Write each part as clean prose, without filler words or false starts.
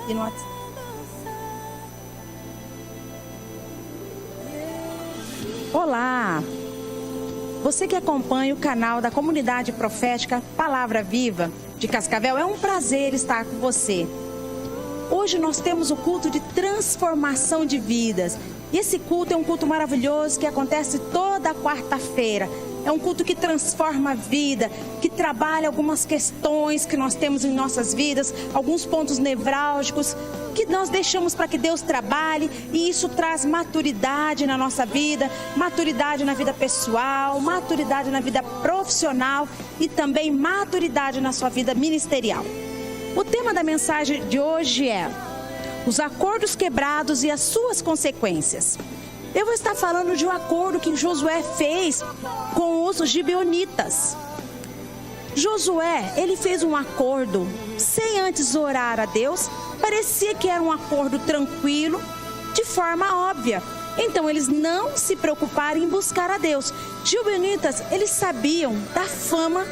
e no WhatsApp. Olá! Você que acompanha o canal da Comunidade Profética Palavra Viva de Cascavel, é um prazer estar com você. Hoje nós temos o culto de transformação de vidas. E esse culto é um culto maravilhoso que acontece toda quarta-feira. É um culto que transforma a vida, que trabalha algumas questões que nós temos em nossas vidas, alguns pontos nevrálgicos que nós deixamos para que Deus trabalhe, e isso traz maturidade na nossa vida, maturidade na vida pessoal, maturidade na vida profissional e também maturidade na sua vida ministerial. O tema da mensagem de hoje é os acordos quebrados e as suas consequências. Eu vou estar falando de um acordo que Josué fez com os gibeonitas. Josué, ele fez um acordo sem antes orar a Deus. Parecia que era um acordo tranquilo, de forma óbvia. Então eles não se preocuparam em buscar a Deus. Gibeonitas, eles sabiam da fama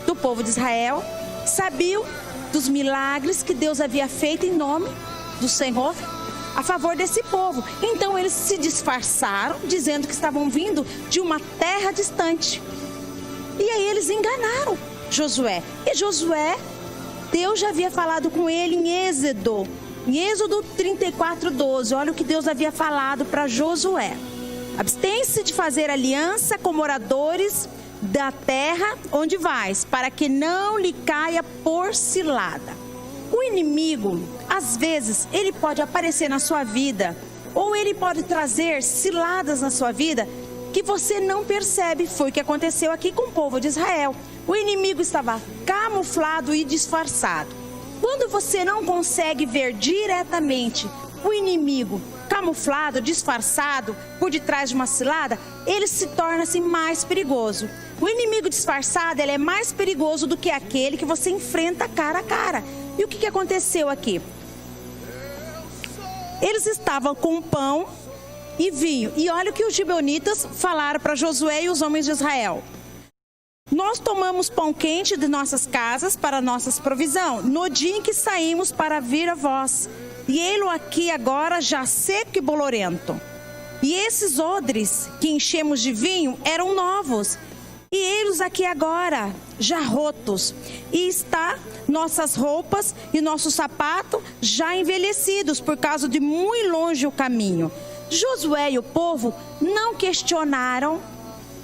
do povo de Israel, sabiam dos milagres que Deus havia feito em nome do Senhor a favor desse povo. Então eles se disfarçaram, dizendo que estavam vindo de uma terra distante. E aí eles enganaram Josué. E Josué, Deus já havia falado com ele em Êxodo 34:12. Olha o que Deus havia falado para Josué: abstém-se de fazer aliança com moradores da terra onde vais, para que não lhe caia por cilada. O inimigo, às vezes, ele pode aparecer na sua vida, ou ele pode trazer ciladas na sua vida que você não percebe. Foi o que aconteceu aqui com o povo de Israel. O inimigo estava camuflado e disfarçado. Quando você não consegue ver diretamente o inimigo camuflado, disfarçado, por detrás de uma cilada, ele se torna assim mais perigoso. O inimigo disfarçado, ele é mais perigoso do que aquele que você enfrenta cara a cara. E o que aconteceu aqui? Eles estavam com pão e vinho. E olha o que os gibeonitas falaram para Josué e os homens de Israel: nós tomamos pão quente de nossas casas para nossas provisão, no dia em que saímos para vir a vós. E ele aqui agora já seco e bolorento. E esses odres que enchemos de vinho eram novos. E eles aqui agora já rotos. E está nossas roupas e nosso sapato já envelhecidos, por causa de muito longe o caminho. Josué e o povo não questionaram,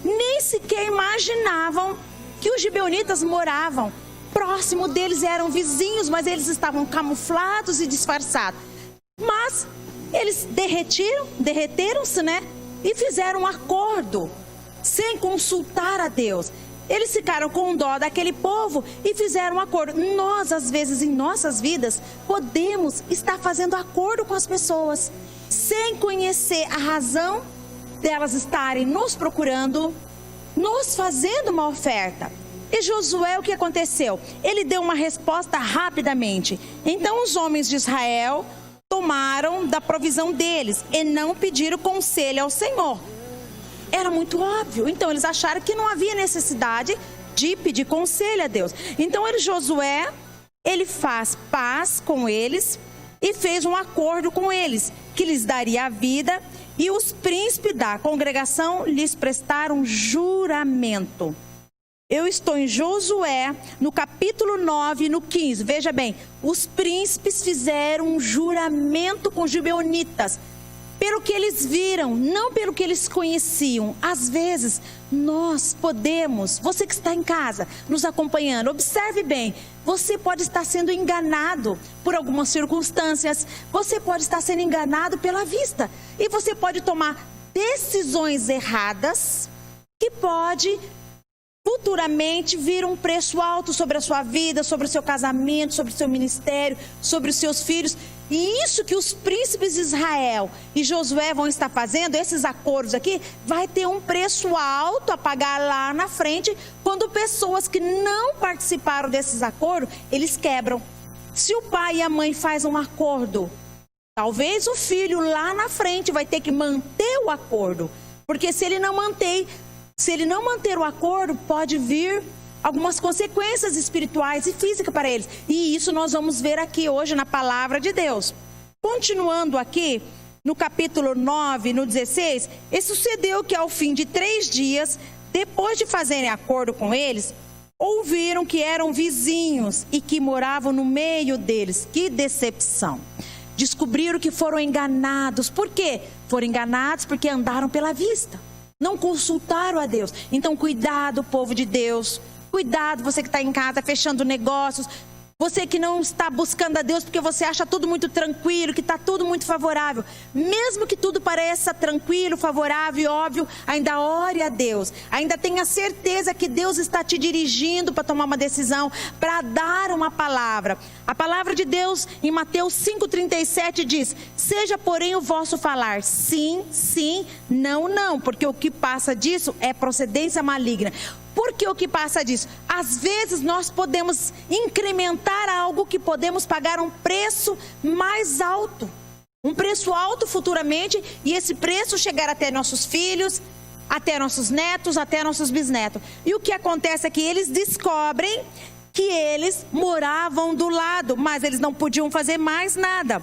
nem sequer imaginavam que os gibeonitas moravam próximo deles, eram vizinhos, mas eles estavam camuflados e disfarçados. Mas eles derreteram-se, né? E fizeram um acordo sem consultar a Deus. Eles ficaram com dó daquele povo e fizeram um acordo. Nós, às vezes, em nossas vidas, podemos estar fazendo acordo com as pessoas sem conhecer a razão delas estarem nos procurando, nos fazendo uma oferta. E Josué, o que aconteceu? Ele deu uma resposta rapidamente. Então os homens de Israel tomaram da provisão deles e não pediram conselho ao Senhor. Era muito óbvio. Então eles acharam que não havia necessidade de pedir conselho a Deus. Então Josué, ele faz paz com eles e fez um acordo com eles, que lhes daria a vida, e os príncipes da congregação lhes prestaram juramento. Eu estou em Josué, no capítulo 9, no 15. Veja bem, os príncipes fizeram um juramento com os gibeonitas, pelo que eles viram, não pelo que eles conheciam. Às vezes, nós podemos, você que está em casa, nos acompanhando, observe bem, você pode estar sendo enganado por algumas circunstâncias, você pode estar sendo enganado pela vista, e você pode tomar decisões erradas, que pode futuramente vir um preço alto sobre a sua vida, sobre o seu casamento, sobre o seu ministério, sobre os seus filhos. E isso que os príncipes de Israel e Josué vão estar fazendo, esses acordos aqui, vai ter um preço alto a pagar lá na frente, quando pessoas que não participaram desses acordos, eles quebram. Se o pai e a mãe fazem um acordo, talvez o filho lá na frente vai ter que manter o acordo, porque se ele não manter o acordo, pode vir algumas consequências espirituais e físicas para eles. E isso nós vamos ver aqui hoje na palavra de Deus. Continuando aqui, no capítulo 9, no 16, e sucedeu que ao fim de 3 dias, depois de fazerem acordo com eles, ouviram que eram vizinhos e que moravam no meio deles. Que decepção! Descobriram que foram enganados. Por quê? Foram enganados porque andaram pela vista. Não consultaram a Deus. Então, cuidado, povo de Deus. Cuidado, você que está em casa fechando negócios. Você que não está buscando a Deus porque você acha tudo muito tranquilo, que está tudo muito favorável. Mesmo que tudo pareça tranquilo, favorável e óbvio, ainda ore a Deus. Ainda tenha certeza que Deus está te dirigindo para tomar uma decisão, para dar uma palavra. A palavra de Deus em Mateus 5,37 diz: seja porém o vosso falar sim, sim, não, não, porque o que passa disso é procedência maligna. Por que o que passa disso? Às vezes nós podemos incrementar algo que podemos pagar um preço mais alto. Um preço alto futuramente, e esse preço chegar até nossos filhos, até nossos netos, até nossos bisnetos. E o que acontece é que eles descobrem que eles moravam do lado, mas eles não podiam fazer mais nada.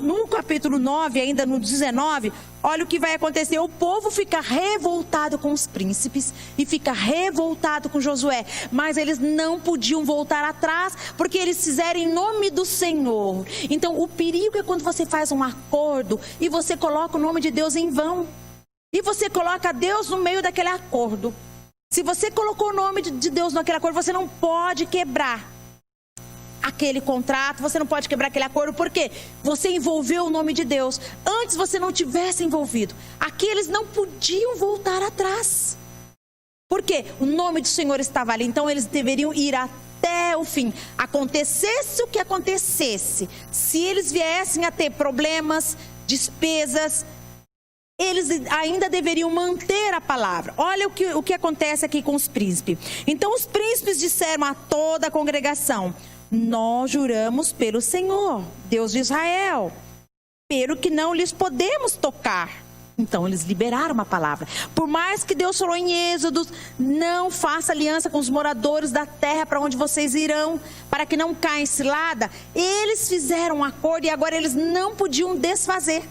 No capítulo 9, ainda no 19, olha o que vai acontecer. O povo fica revoltado com os príncipes e fica revoltado com Josué. Mas eles não podiam voltar atrás, porque eles fizeram em nome do Senhor. Então, o perigo é quando você faz um acordo e você coloca o nome de Deus em vão. E você coloca Deus no meio daquele acordo. Se você colocou o nome de Deus naquele acordo, você não pode quebrar aquele contrato, você não pode quebrar aquele acordo, porque você envolveu o nome de Deus. Antes você não tivesse envolvido. Aqui eles não podiam voltar atrás, porque o nome do Senhor estava ali. Então eles deveriam ir até o fim. Acontecesse o que acontecesse, se eles viessem a ter problemas, despesas, eles ainda deveriam manter a palavra. Olha o que acontece aqui com os príncipes. Então os príncipes disseram a toda a congregação: nós juramos pelo Senhor, Deus de Israel, pelo que não lhes podemos tocar. Então eles liberaram uma palavra. Por mais que Deus falou em Êxodo: não faça aliança com os moradores da terra para onde vocês irão, para que não caia em cilada. Eles fizeram um acordo e agora eles não podiam desfazer.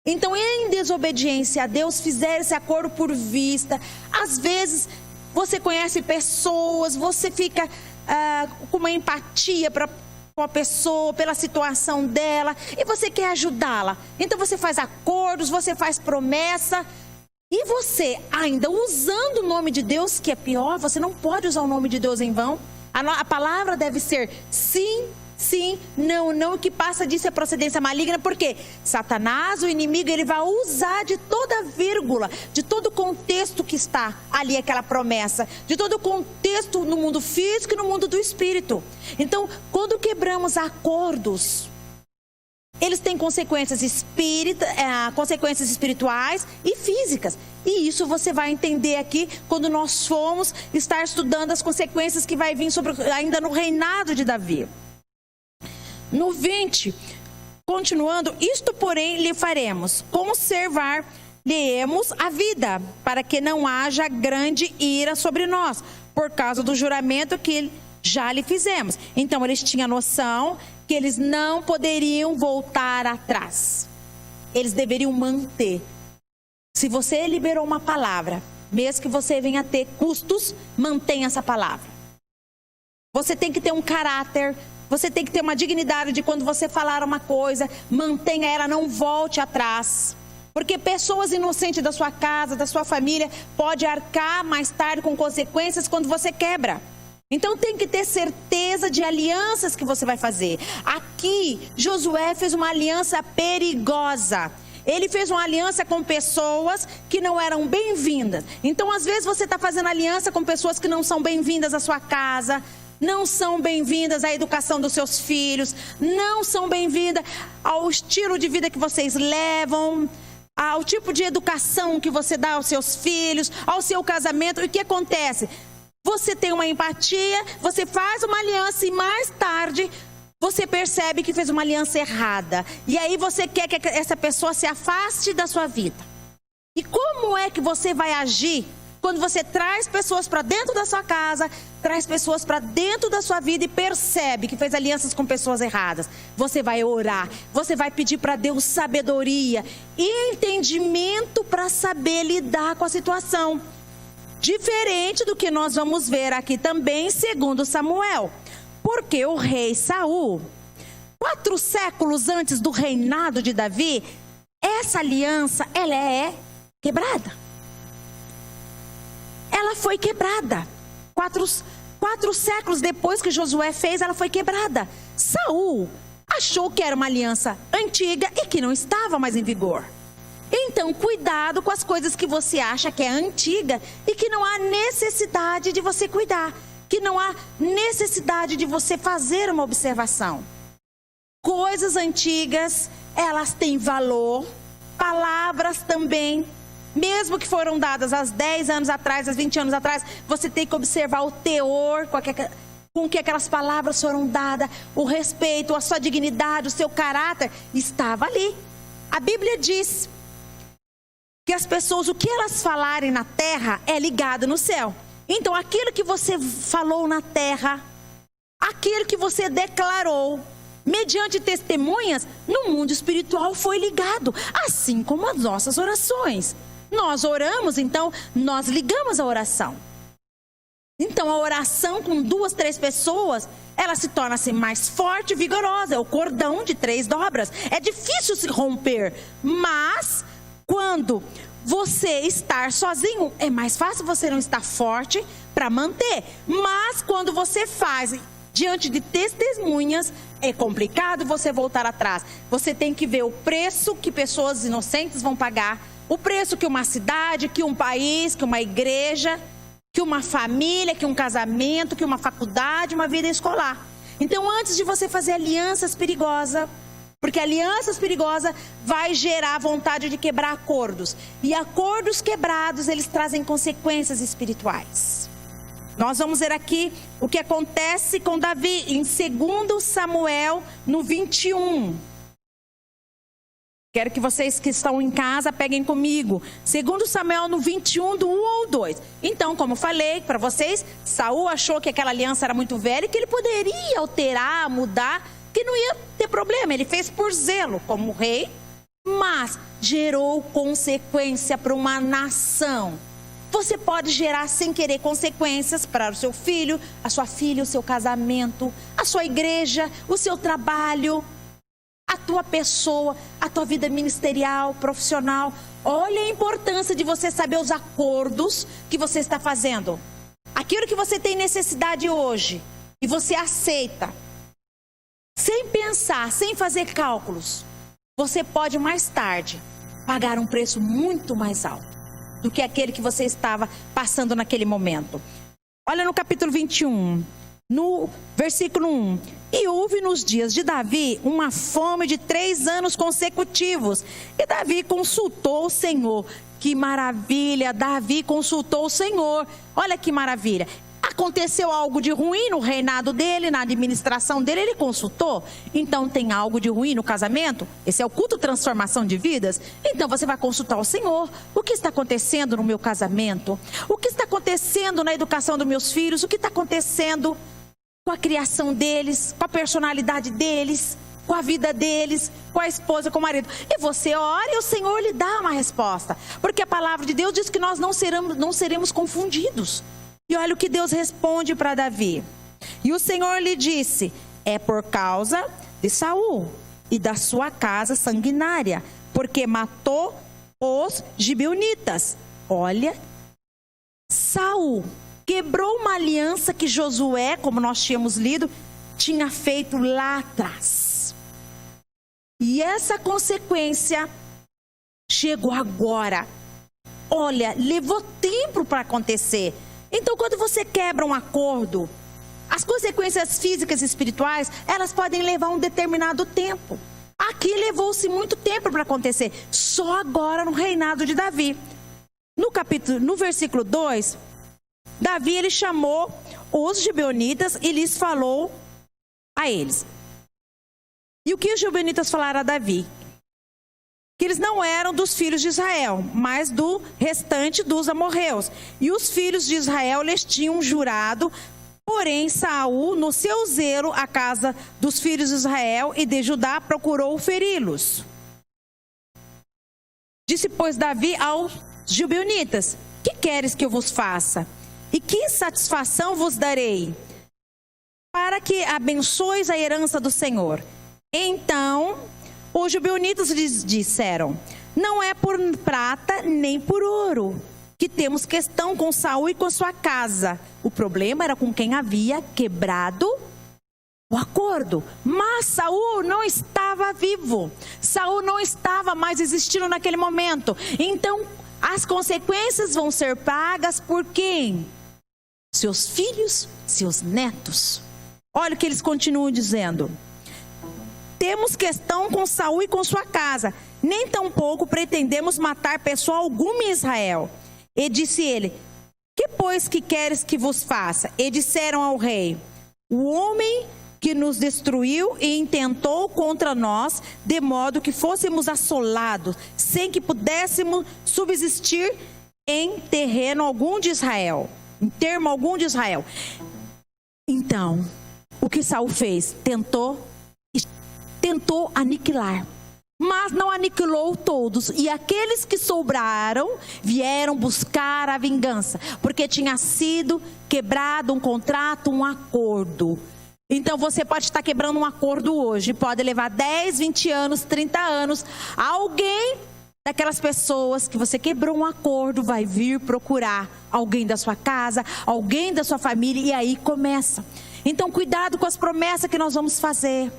Então, em desobediência a Deus, fizeram esse acordo por vista. Às vezes você conhece pessoas, você fica com uma empatia com a pessoa, pela situação dela, e você quer ajudá-la. Então você faz acordos, você faz promessa, e você ainda usando o nome de Deus, que é pior, você não pode usar o nome de Deus em vão. A palavra deve ser sim, sim, não, não. O que passa disso é procedência maligna, porque Satanás, o inimigo, ele vai usar de toda vírgula, de todo o contexto que está ali aquela promessa, de todo o contexto no mundo físico e no mundo do espírito. Então, quando quebramos acordos, eles têm consequências espirituais e físicas. E isso você vai entender aqui quando nós formos estar estudando as consequências que vai vir ainda no reinado de Davi. No 20, continuando: isto porém lhe faremos, conservar-lhe-emos a vida, para que não haja grande ira sobre nós, por causa do juramento que já lhe fizemos. Então eles tinham noção que eles não poderiam voltar atrás. Eles deveriam manter. Se você liberou uma palavra, mesmo que você venha a ter custos, mantenha essa palavra. Você tem que ter um caráter. Você tem que ter uma dignidade de quando você falar uma coisa, mantenha ela, não volte atrás. Porque pessoas inocentes da sua casa, da sua família, pode arcar mais tarde com consequências quando você quebra. Então tem que ter certeza de alianças que você vai fazer. Aqui, Josué fez uma aliança perigosa. Ele fez uma aliança com pessoas que não eram bem-vindas. Então, às vezes, você está fazendo aliança com pessoas que não são bem-vindas à sua casa, não são bem-vindas à educação dos seus filhos, não são bem-vindas ao estilo de vida que vocês levam, ao tipo de educação que você dá aos seus filhos, ao seu casamento. E o que acontece? Você tem uma empatia, você faz uma aliança e mais tarde você percebe que fez uma aliança errada. E aí você quer que essa pessoa se afaste da sua vida. E como é que você vai agir quando você traz pessoas para dentro da sua casa, traz pessoas para dentro da sua vida e percebe que fez alianças com pessoas erradas, você vai orar, você vai pedir para Deus sabedoria e entendimento para saber lidar com a situação. Diferente do que nós vamos ver aqui também, segundo Samuel. Porque o rei Saul, 4 séculos antes do reinado de Davi, essa aliança, ela é quebrada. Ela foi quebrada. 4 séculos depois que Josué fez, ela foi quebrada. Saul achou que era uma aliança antiga e que não estava mais em vigor. Então, cuidado com as coisas que você acha que é antiga e que não há necessidade de você cuidar, que não há necessidade de você fazer uma observação. Coisas antigas, elas têm valor, palavras também. Mesmo que foram dadas há 10 anos atrás, há 20 anos atrás, você tem que observar o teor com que aquelas palavras foram dadas, o respeito, a sua dignidade, o seu caráter, estava ali. A Bíblia diz que as pessoas, o que elas falarem na terra é ligado no céu. Então, aquilo que você falou na terra, aquilo que você declarou, mediante testemunhas, no mundo espiritual foi ligado, assim como as nossas orações. Nós oramos, então nós ligamos a oração. Então a oração com 2, 3 pessoas, ela se torna assim mais forte e vigorosa. É o cordão de 3 dobras. É difícil se romper, mas quando você estar sozinho, é mais fácil você não estar forte para manter. Mas quando você faz diante de testemunhas, é complicado você voltar atrás. Você tem que ver o preço que pessoas inocentes vão pagar, o preço que uma cidade, que um país, que uma igreja, que uma família, que um casamento, que uma faculdade, uma vida escolar. Então, antes de você fazer alianças perigosas, porque alianças perigosas vai gerar vontade de quebrar acordos. E acordos quebrados, eles trazem consequências espirituais. Nós vamos ver aqui o que acontece com Davi em 2 Samuel, no 21. Quero que vocês que estão em casa peguem comigo. 2 Samuel no 21, do 1 ao 2. Então, como falei para vocês, Saul achou que aquela aliança era muito velha e que ele poderia alterar, mudar, que não ia ter problema. Ele fez por zelo como rei, mas gerou consequência para uma nação. Você pode gerar sem querer consequências para o seu filho, a sua filha, o seu casamento, a sua igreja, o seu trabalho, a tua pessoa, a tua vida ministerial, profissional. Olha a importância de você saber os acordos que você está fazendo. Aquilo que você tem necessidade hoje e você aceita, sem pensar, sem fazer cálculos, você pode mais tarde pagar um preço muito mais alto do que aquele que você estava passando naquele momento. Olha no capítulo 21, no versículo 1. E houve nos dias de Davi uma fome de 3 anos consecutivos. E Davi consultou o Senhor. Que maravilha, Davi consultou o Senhor. Olha que maravilha. Aconteceu algo de ruim no reinado dele, na administração dele, ele consultou. Então tem algo de ruim no casamento? Esse é o culto transformação de vidas? Então você vai consultar o Senhor. O que está acontecendo no meu casamento? O que está acontecendo na educação dos meus filhos? O que está acontecendo com a criação deles, com a personalidade deles, com a vida deles, com a esposa, com o marido? E você ora e o Senhor lhe dá uma resposta. Porque a palavra de Deus diz que nós não seremos confundidos. E olha o que Deus responde para Davi. E o Senhor lhe disse: é por causa de Saul e da sua casa sanguinária, porque matou os gibeonitas. Olha, Saul quebrou uma aliança que Josué, como nós tínhamos lido, tinha feito lá atrás. E essa consequência chegou agora. Olha, levou tempo para acontecer. Então, quando você quebra um acordo, as consequências físicas e espirituais, elas podem levar um determinado tempo. Aqui levou-se muito tempo para acontecer, só agora no reinado de Davi. No versículo 2, Davi ele chamou os gibeonitas e lhes falou a eles. E o que os gibeonitas falaram a Davi? que eles não eram dos filhos de Israel, mas do restante dos amorreus. E os filhos de Israel lhes tinham jurado, porém Saul, no seu zelo, a casa dos filhos de Israel e de Judá, procurou feri-los. Disse, pois, Davi aos gibeonitas: que queres que eu vos faça? E que satisfação vos darei? Para que abençoes a herança do Senhor. Então os gibeonitas lhes disseram: não é por prata nem por ouro que temos questão com Saul e com sua casa. O problema era com quem havia quebrado o acordo. Mas Saul não estava vivo. Saul não estava mais existindo naquele momento. Então as consequências vão ser pagas por quem? Seus filhos, seus netos. Olha o que eles continuam dizendo: temos questão com Saul e com sua casa, nem tampouco pretendemos matar pessoa alguma em Israel. E disse ele: que pois que queres que vos faça? E disseram ao rei: o homem que nos destruiu e intentou contra nós, de modo que fôssemos assolados, sem que pudéssemos subsistir em terreno algum de Israel, em termo algum de Israel. Então, o que Saul fez? Tentou aniquilar, mas não aniquilou todos. E aqueles que sobraram vieram buscar a vingança, porque tinha sido quebrado um contrato, um acordo. Então você pode estar quebrando um acordo hoje, pode levar 10, 20 anos, 30 anos. Alguém daquelas pessoas que você quebrou um acordo vai vir procurar alguém da sua casa, alguém da sua família, e aí começa. Então cuidado com as promessas que nós vamos fazer.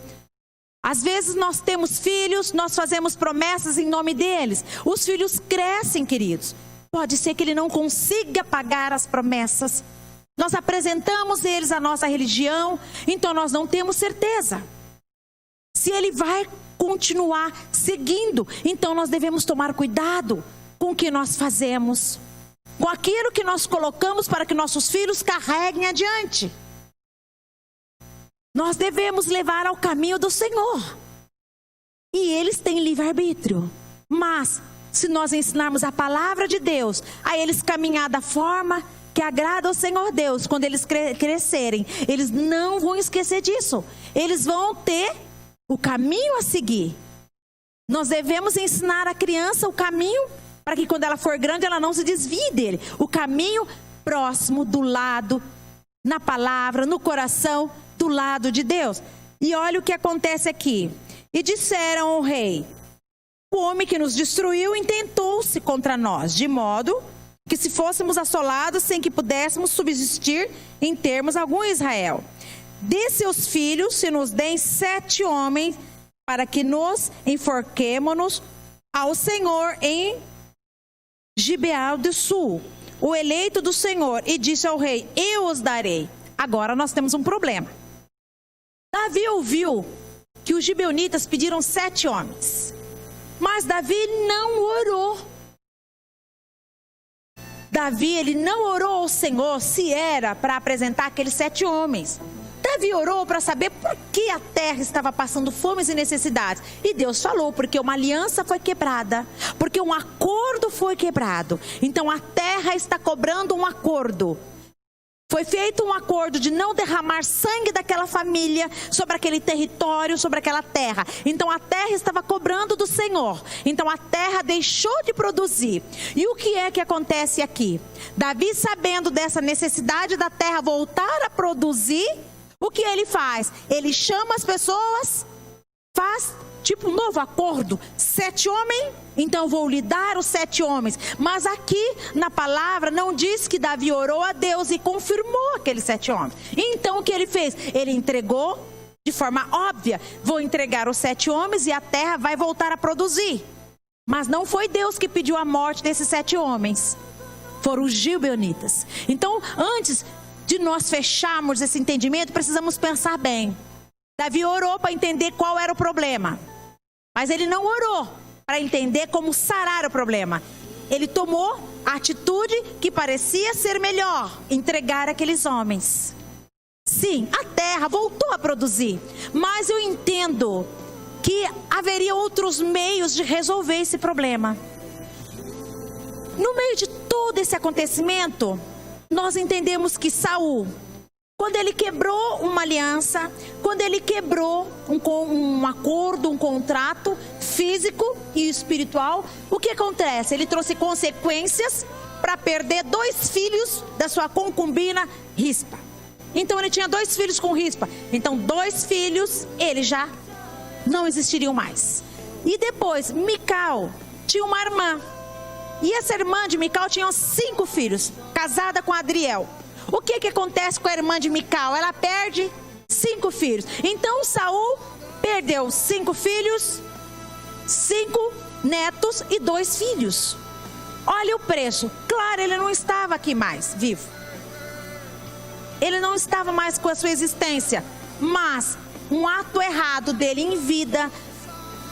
Às vezes nós temos filhos, nós fazemos promessas em nome deles. Os filhos crescem, queridos. Pode ser que ele não consiga pagar as promessas. Nós apresentamos eles a nossa religião, então nós não temos certeza se ele vai continuar seguindo. Então nós devemos tomar cuidado com o que nós fazemos, com aquilo que nós colocamos para que nossos filhos carreguem adiante. Nós devemos levar ao caminho do Senhor. E eles têm livre-arbítrio. Mas, se nós ensinarmos a palavra de Deus, a eles caminhar da forma que agrada ao Senhor Deus, quando eles crescerem, eles não vão esquecer disso. Eles vão ter o caminho a seguir. Nós devemos ensinar a criança o caminho, para que quando ela for grande, ela não se desvie dele. O caminho próximo, do lado, na palavra, no coração, do lado de Deus. E olha o que acontece aqui. E disseram ao rei: o homem que nos destruiu intentou-se contra nós, de modo que se fôssemos assolados sem que pudéssemos subsistir em termos algum em Israel. De seus filhos se nos deem 7 homens, para que nos enforquemo-nos ao Senhor em Gibeá do Sul, o eleito do Senhor. E disse ao rei: eu os darei. Agora nós temos um problema. Davi ouviu que os gibeonitas pediram 7 homens, mas Davi não orou. Davi, ele não orou ao Senhor se era para apresentar aqueles 7 homens. Davi orou para saber por que a terra estava passando fomes e necessidades. E Deus falou: porque uma aliança foi quebrada, porque um acordo foi quebrado. Então a terra está cobrando um acordo. Foi feito um acordo de não derramar sangue daquela família sobre aquele território, sobre aquela terra. Então a terra estava cobrando do Senhor. Então a terra deixou de produzir. E o que é que acontece aqui? Davi, sabendo dessa necessidade da terra voltar a produzir, o que ele faz? Ele chama as pessoas, faz tipo um novo acordo. 7 homens, então vou lhe dar os 7 homens. Mas aqui na palavra não diz que Davi orou a Deus e confirmou aqueles 7 homens. Então o que ele fez? Ele entregou de forma óbvia: vou entregar os 7 homens e a terra vai voltar a produzir. Mas não foi Deus que pediu a morte desses 7 homens, foram os gibeonitas. Então, antes de nós fecharmos esse entendimento, precisamos pensar bem. Davi orou para entender qual era o problema, mas ele não orou para entender como sarar o problema. Ele tomou a atitude que parecia ser melhor: entregar aqueles homens. Sim, a terra voltou a produzir, mas eu entendo que haveria outros meios de resolver esse problema. No meio de todo esse acontecimento, nós entendemos que Saul, quando ele quebrou uma aliança, quando ele quebrou um acordo, um contrato físico e espiritual, o que acontece? Ele trouxe consequências para perder 2 filhos da sua concubina Rispa. Então ele tinha 2 filhos com Rispa. Então 2 filhos, eles já não existiriam mais. E depois, Mical tinha uma irmã. E essa irmã de Mical tinha 5 filhos, casada com Adriel. O que acontece com a irmã de Mical? Ela perde 5 filhos. Então Saul perdeu 5 filhos, 5 netos e 2 filhos. Olha o preço. Claro, ele não estava aqui mais vivo. Ele não estava mais com a sua existência. Mas um ato errado dele em vida,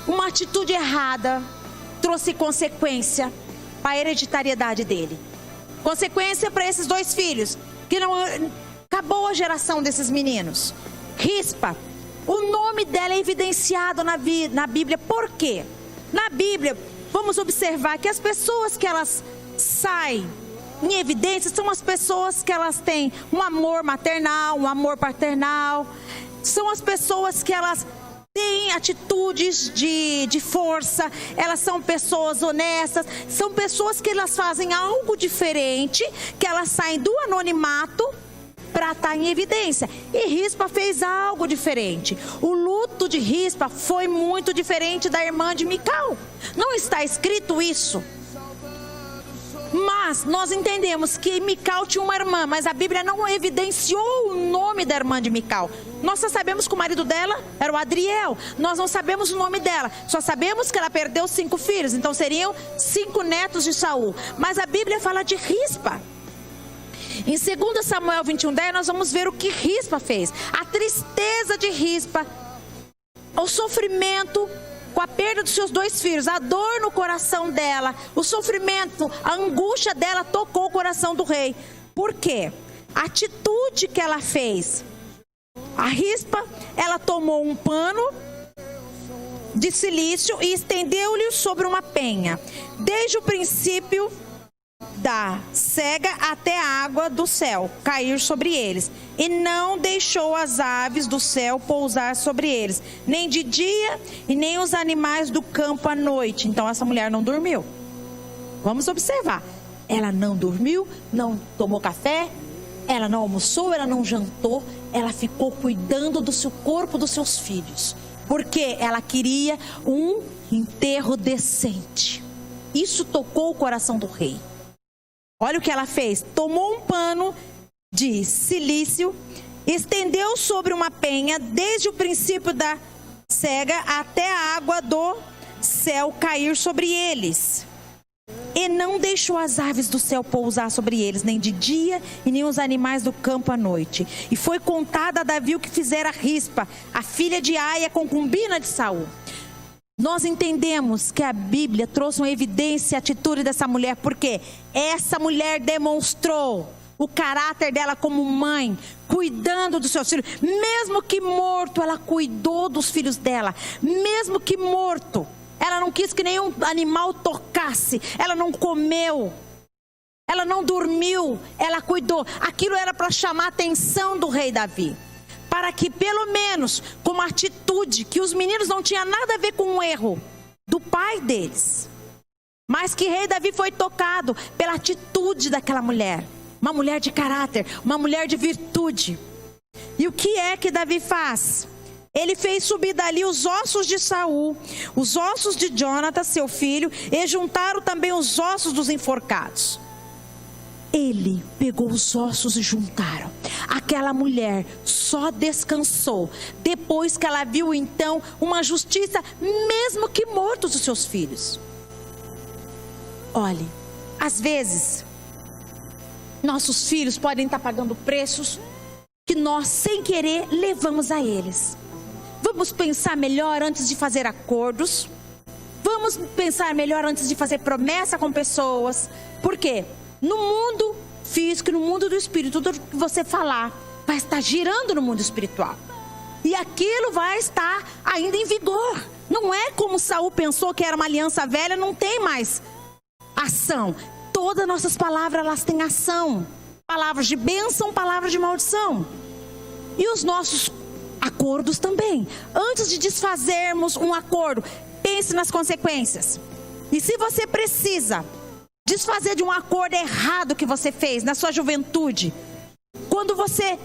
uma atitude errada, trouxe consequência para a hereditariedade dele. Consequência para esses 2 filhos, que não acabou a geração desses meninos. Rispa, o nome dela é evidenciado na Bíblia. Por quê? Na Bíblia, vamos observar que as pessoas que elas saem em evidência são as pessoas que elas têm um amor maternal, um amor paternal. São as pessoas que elas têm atitudes de força, elas são pessoas honestas, são pessoas que elas fazem algo diferente, que elas saem do anonimato para estar em evidência. E Rispa fez algo diferente. O luto de Rispa foi muito diferente da irmã de Mical. Não está escrito isso. Mas nós entendemos que Mical tinha uma irmã, mas a Bíblia não evidenciou o nome da irmã de Mical. Nós só sabemos que o marido dela era o Adriel. Nós não sabemos o nome dela. Só sabemos que ela perdeu 5 filhos. Então seriam 5 netos de Saul. Mas a Bíblia fala de Rispa. Em 2 Samuel 21:10 nós vamos ver o que Rispa fez. A tristeza de Rispa, o sofrimento com a perda dos seus 2 filhos, a dor no coração dela, o sofrimento, a angústia dela tocou o coração do rei. Por quê? A atitude que ela fez. A Rispa, ela tomou um pano de cilício e estendeu-lhe sobre uma penha. Desde o princípio da cega até a água do céu cair sobre eles, e não deixou as aves do céu pousar sobre eles, nem de dia e nem os animais do campo à noite. Então essa mulher não dormiu. Vamos observar. Ela não dormiu, não tomou café, ela não almoçou, ela não jantou, ela ficou cuidando do seu corpo, dos seus filhos, porque ela queria um enterro decente. Isso tocou o coração do rei. Olha o que ela fez. Tomou um pano de cilício, estendeu sobre uma penha, desde o princípio da cega até a água do céu cair sobre eles. E não deixou as aves do céu pousar sobre eles, nem de dia e nem os animais do campo à noite. E foi contada a Davi o que fizera Rispa, a filha de Aia, concubina de Saul. Nós entendemos que a Bíblia trouxe uma evidência e atitude dessa mulher, porque essa mulher demonstrou o caráter dela como mãe, cuidando dos seus filhos. Mesmo que morto, ela cuidou dos filhos dela. Mesmo que morto, ela não quis que nenhum animal tocasse. Ela não comeu, ela não dormiu, ela cuidou. Aquilo era para chamar a atenção do rei Davi, para que pelo menos, como atitude, que os meninos não tinham nada a ver com o erro do pai deles, mas que rei Davi foi tocado pela atitude daquela mulher. Uma mulher de caráter, uma mulher de virtude. E o que é que Davi faz? Ele fez subir dali os ossos de Saul, os ossos de Jonatas, seu filho, e juntaram também os ossos dos enforcados. Ele pegou os ossos e juntaram. Aquela mulher só descansou depois que ela viu então uma justiça, mesmo que mortos os seus filhos. Olhe, às vezes nossos filhos podem estar pagando preços que nós, sem querer, levamos a eles. Vamos pensar melhor antes de fazer acordos. Vamos pensar melhor antes de fazer promessa com pessoas. Por quê? No mundo físico, no mundo do espírito, tudo que você falar vai estar girando no mundo espiritual. E aquilo vai estar ainda em vigor. Não é como Saul pensou que era uma aliança velha, não tem mais ação. Todas nossas palavras, elas têm ação. Palavras de bênção, palavras de maldição. E os nossos acordos também. Antes de desfazermos um acordo, pense nas consequências. E se você precisa desfazer de um acordo errado que você fez na sua juventude, quando você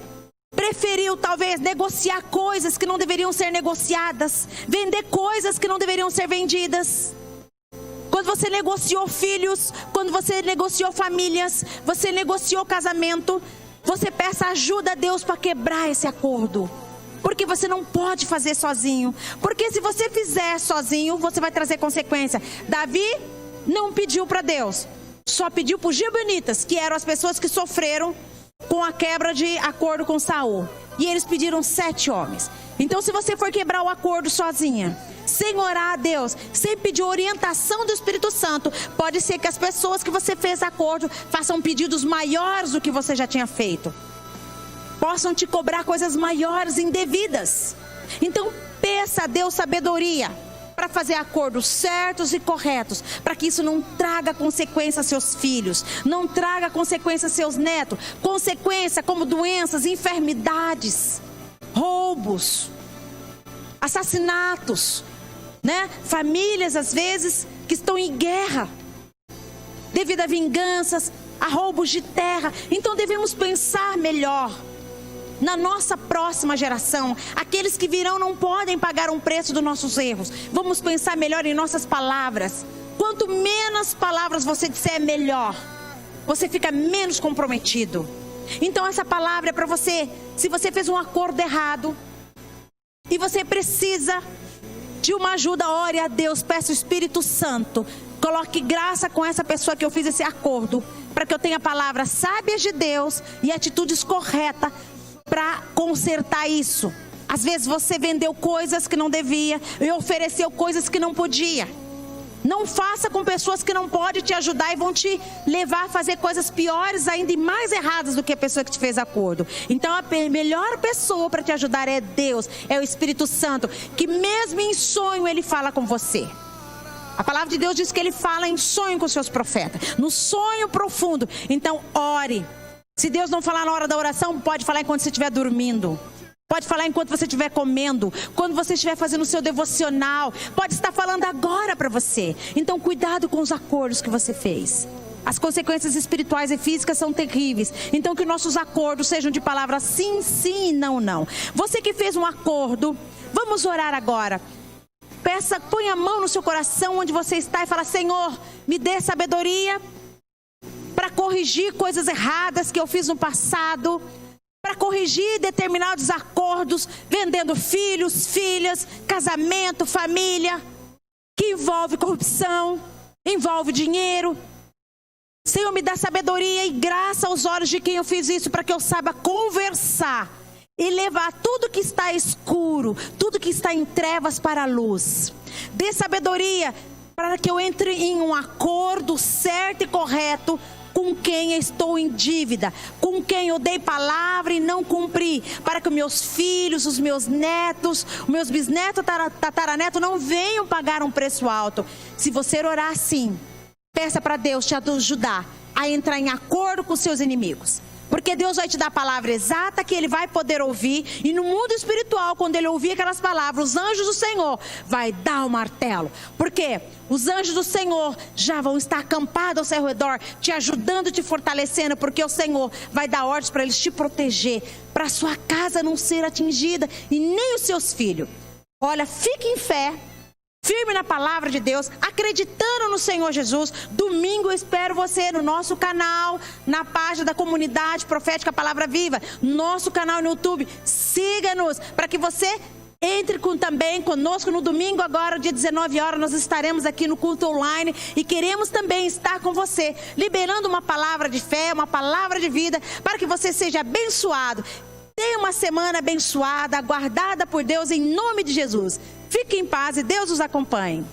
preferiu talvez negociar coisas que não deveriam ser negociadas, vender coisas que não deveriam ser vendidas, quando você negociou filhos, quando você negociou famílias, você negociou casamento, você peça ajuda a Deus para quebrar esse acordo. Porque você não pode fazer sozinho. Porque se você fizer sozinho, você vai trazer consequência. Davi não pediu para Deus, só pediu para os gibeonitas, que eram as pessoas que sofreram com a quebra de acordo com Saul. E eles pediram 7 homens. Então, se você for quebrar o acordo sozinha, sem orar a Deus, sem pedir orientação do Espírito Santo, pode ser que as pessoas que você fez acordo façam pedidos maiores do que você já tinha feito. Possam te cobrar coisas maiores, indevidas. Então, peça a Deus sabedoria para fazer acordos certos e corretos, para que isso não traga consequência a seus filhos, não traga consequência a seus netos, consequência como doenças, enfermidades, roubos, assassinatos, né? Famílias às vezes que estão em guerra devido a vinganças, a roubos de terra. Então devemos pensar melhor na nossa próxima geração. Aqueles que virão não podem pagar um preço dos nossos erros. Vamos pensar melhor em nossas palavras. Quanto menos palavras você disser, melhor. Você fica menos comprometido. Então essa palavra é para você. Se você fez um acordo errado e você precisa de uma ajuda, ore a Deus, peça o Espírito Santo. Coloque graça com essa pessoa que eu fiz esse acordo, para que eu tenha palavras sábias de Deus e atitudes corretas para consertar isso. Às vezes você vendeu coisas que não devia e ofereceu coisas que não podia. Não faça com pessoas que não podem te ajudar e vão te levar a fazer coisas piores ainda e mais erradas do que a pessoa que te fez acordo. Então a melhor pessoa para te ajudar é Deus, é o Espírito Santo, que mesmo em sonho Ele fala com você. A palavra de Deus diz que Ele fala em sonho com os seus profetas, no sonho profundo. Então ore. Se Deus não falar na hora da oração, pode falar enquanto você estiver dormindo. Pode falar enquanto você estiver comendo. Quando você estiver fazendo o seu devocional. Pode estar falando agora para você. Então cuidado com os acordos que você fez. As consequências espirituais e físicas são terríveis. Então que nossos acordos sejam de palavras sim, sim e não, não. Você que fez um acordo, vamos orar agora. Peça, põe a mão no seu coração onde você está e fala: Senhor, me dê sabedoria para corrigir coisas erradas que eu fiz no passado, para corrigir determinados acordos, vendendo filhos, filhas, casamento, família, que envolve corrupção, envolve dinheiro. Senhor, me dá sabedoria e graça aos olhos de quem eu fiz isso, para que eu saiba conversar e levar tudo que está escuro, tudo que está em trevas para a luz. Dê sabedoria para que eu entre em um acordo certo e correto com quem eu estou em dívida, com quem eu dei palavra e não cumpri, para que meus filhos, os meus netos, os meus bisnetos, tataranetos não venham pagar um preço alto. Se você orar assim, peça para Deus te ajudar a entrar em acordo com seus inimigos. Porque Deus vai te dar a palavra exata que Ele vai poder ouvir. E no mundo espiritual, quando Ele ouvir aquelas palavras, os anjos do Senhor vai dar o martelo. Porque os anjos do Senhor já vão estar acampados ao seu redor, te ajudando, te fortalecendo. Porque o Senhor vai dar ordens para eles te proteger, para a sua casa não ser atingida e nem os seus filhos. Olha, fique em fé, firme na palavra de Deus, acreditando no Senhor Jesus. Domingo eu espero você no nosso canal, na página da comunidade profética Palavra Viva, nosso canal no YouTube. Siga-nos para que você entre também conosco no domingo agora, dia 19 horas, nós estaremos aqui no culto online e queremos também estar com você, liberando uma palavra de fé, uma palavra de vida, para que você seja abençoado. Tenha uma semana abençoada, guardada por Deus em nome de Jesus. Fique em paz e Deus os acompanhe.